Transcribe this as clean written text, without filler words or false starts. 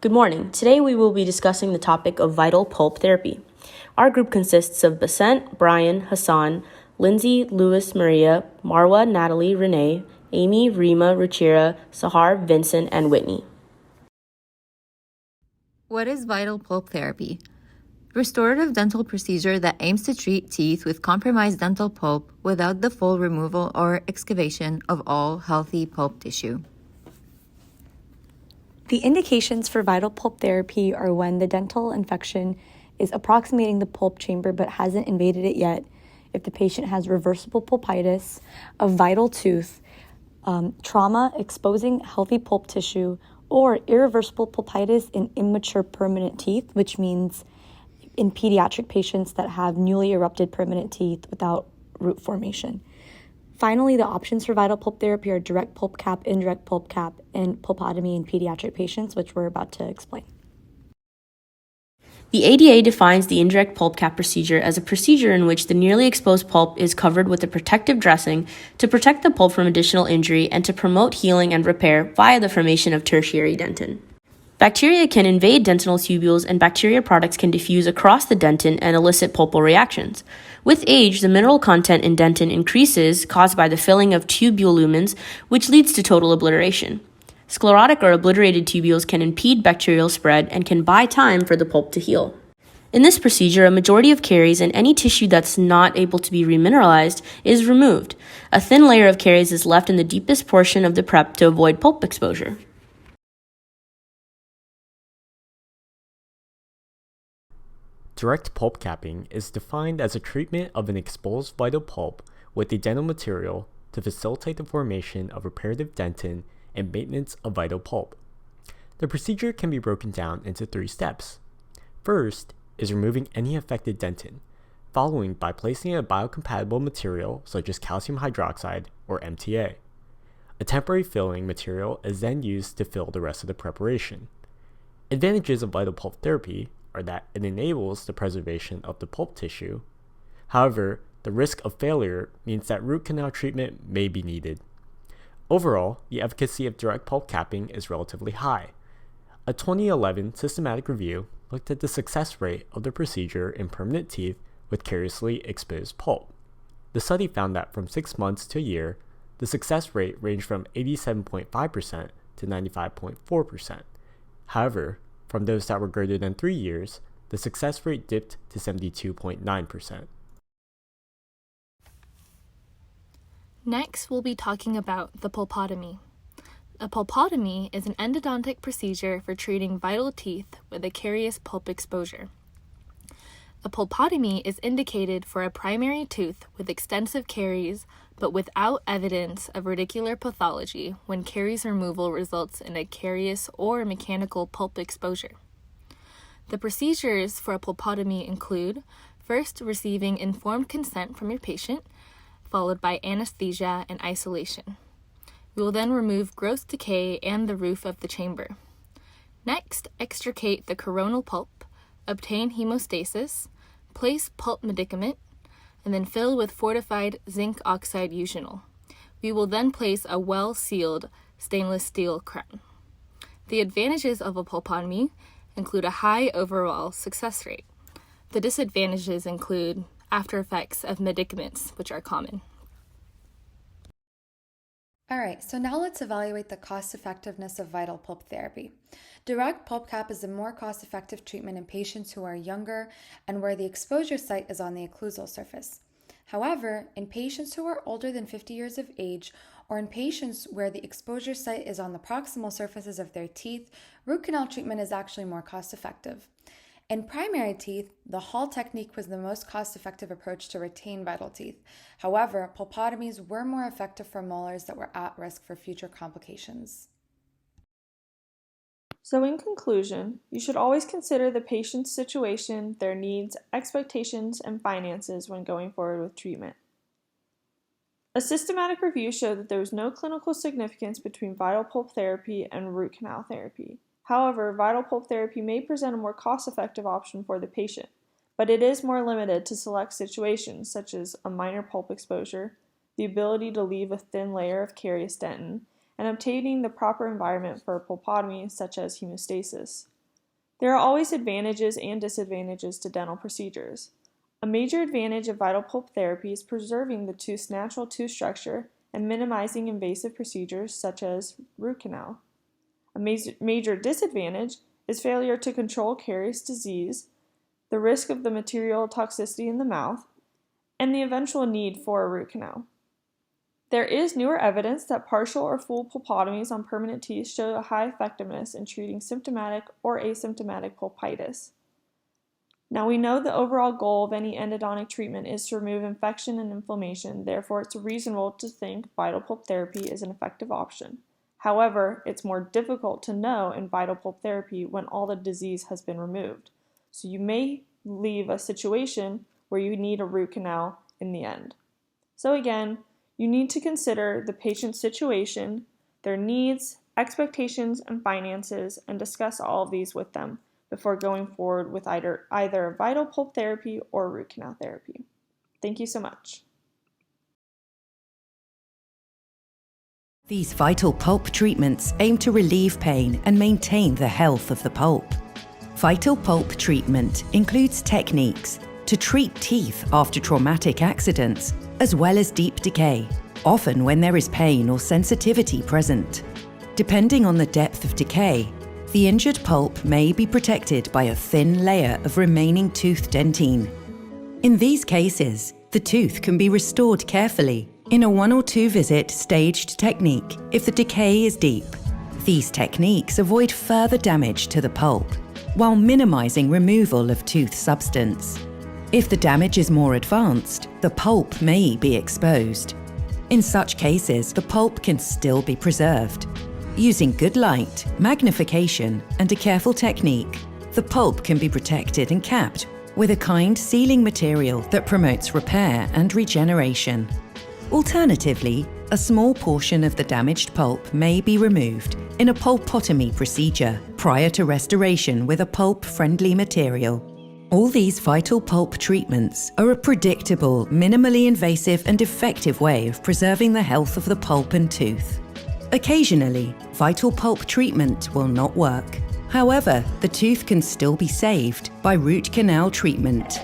Good morning. Today we will be discussing the topic of vital pulp therapy. Our group consists of Basent, Brian, Hassan, Lindsay, Louis, Maria, Marwa, Natalie, Renee, Amy, Rima, Ruchira, Sahar, Vincent, and Whitney. What is vital pulp therapy? Restorative dental procedure that aims to treat teeth with compromised dental pulp without the full removal or excavation of all healthy pulp tissue. The indications for vital pulp therapy are when the dental infection is approximating the pulp chamber but hasn't invaded it yet, if the patient has reversible pulpitis, a vital tooth, trauma exposing healthy pulp tissue, or irreversible pulpitis in immature permanent teeth, which means in pediatric patients that have newly erupted permanent teeth without root formation. Finally, the options for vital pulp therapy are direct pulp cap, indirect pulp cap, and pulpotomy in pediatric patients, which we're about to explain. The ADA defines the indirect pulp cap procedure as a procedure in which the nearly exposed pulp is covered with a protective dressing to protect the pulp from additional injury and to promote healing and repair via the formation of tertiary dentin. Bacteria can invade dentinal tubules, and bacteria products can diffuse across the dentin and elicit pulpal reactions. With age, the mineral content in dentin increases, caused by the filling of tubule lumens, which leads to total obliteration. Sclerotic or obliterated tubules can impede bacterial spread and can buy time for the pulp to heal. In this procedure, a majority of caries and any tissue that's not able to be remineralized is removed. A thin layer of caries is left in the deepest portion of the prep to avoid pulp exposure. Direct pulp capping is defined as a treatment of an exposed vital pulp with a dental material to facilitate the formation of reparative dentin and maintenance of vital pulp. The procedure can be broken down into 3 steps. First is removing any affected dentin, following by placing a biocompatible material such as calcium hydroxide or MTA. A temporary filling material is then used to fill the rest of the preparation. Advantages of vital pulp therapy are that it enables the preservation of the pulp tissue. However, the risk of failure means that root canal treatment may be needed. Overall, the efficacy of direct pulp capping is relatively high. A 2011 systematic review looked at the success rate of the procedure in permanent teeth with cariously exposed pulp. The study found that from 6 months to a year, the success rate ranged from 87.5% to 95.4%. However, from those that were greater than 3 years, the success rate dipped to 72.9%. Next, we'll be talking about the pulpotomy. A pulpotomy is an endodontic procedure for treating vital teeth with a carious pulp exposure. A pulpotomy is indicated for a primary tooth with extensive caries, but without evidence of radicular pathology when caries removal results in a carious or mechanical pulp exposure. The procedures for a pulpotomy include first receiving informed consent from your patient, followed by anesthesia and isolation. We will then remove gross decay and the roof of the chamber. Next, extricate the coronal pulp, obtain hemostasis, place pulp medicament, and then fill with fortified zinc oxide eugenol. We will then place a well-sealed stainless steel crown. The advantages of a pulpotomy include a high overall success rate. The disadvantages include after effects of medicaments, which are common. Alright, so now let's evaluate the cost effectiveness of vital pulp therapy. Direct pulp cap is a more cost effective treatment in patients who are younger and where the exposure site is on the occlusal surface. However, in patients who are older than 50 years of age or in patients where the exposure site is on the proximal surfaces of their teeth, root canal treatment is actually more cost effective. In primary teeth, the Hall technique was the most cost-effective approach to retain vital teeth. However, pulpotomies were more effective for molars that were at risk for future complications. So in conclusion, you should always consider the patient's situation, their needs, expectations, and finances when going forward with treatment. A systematic review showed that there was no clinical significance between vital pulp therapy and root canal therapy. However, vital pulp therapy may present a more cost-effective option for the patient, but it is more limited to select situations such as a minor pulp exposure, the ability to leave a thin layer of carious dentin, and obtaining the proper environment for pulpotomy, such as hemostasis. There are always advantages and disadvantages to dental procedures. A major advantage of vital pulp therapy is preserving the tooth's natural tooth structure and minimizing invasive procedures such as root canal. A major disadvantage is failure to control caries disease, the risk of the material toxicity in the mouth, and the eventual need for a root canal. There is newer evidence that partial or full pulpotomies on permanent teeth show a high effectiveness in treating symptomatic or asymptomatic pulpitis. Now we know the overall goal of any endodontic treatment is to remove infection and inflammation, therefore it's reasonable to think vital pulp therapy is an effective option. However, it's more difficult to know in vital pulp therapy when all the disease has been removed. So you may leave a situation where you need a root canal in the end. So again, you need to consider the patient's situation, their needs, expectations, and finances, and discuss all of these with them before going forward with either vital pulp therapy or root canal therapy. Thank you so much. These vital pulp treatments aim to relieve pain and maintain the health of the pulp. Vital pulp treatment includes techniques to treat teeth after traumatic accidents, as well as deep decay, often when there is pain or sensitivity present. Depending on the depth of decay, the injured pulp may be protected by a thin layer of remaining tooth dentine. In these cases, the tooth can be restored carefully in a 1 or 2 visit staged technique if the decay is deep. These techniques avoid further damage to the pulp, while minimizing removal of tooth substance. If the damage is more advanced, the pulp may be exposed. In such cases, the pulp can still be preserved. Using good light, magnification, and a careful technique, the pulp can be protected and capped with a kind sealing material that promotes repair and regeneration. Alternatively, a small portion of the damaged pulp may be removed in a pulpotomy procedure prior to restoration with a pulp-friendly material. All these vital pulp treatments are a predictable, minimally invasive and effective way of preserving the health of the pulp and tooth. Occasionally, vital pulp treatment will not work. However, the tooth can still be saved by root canal treatment.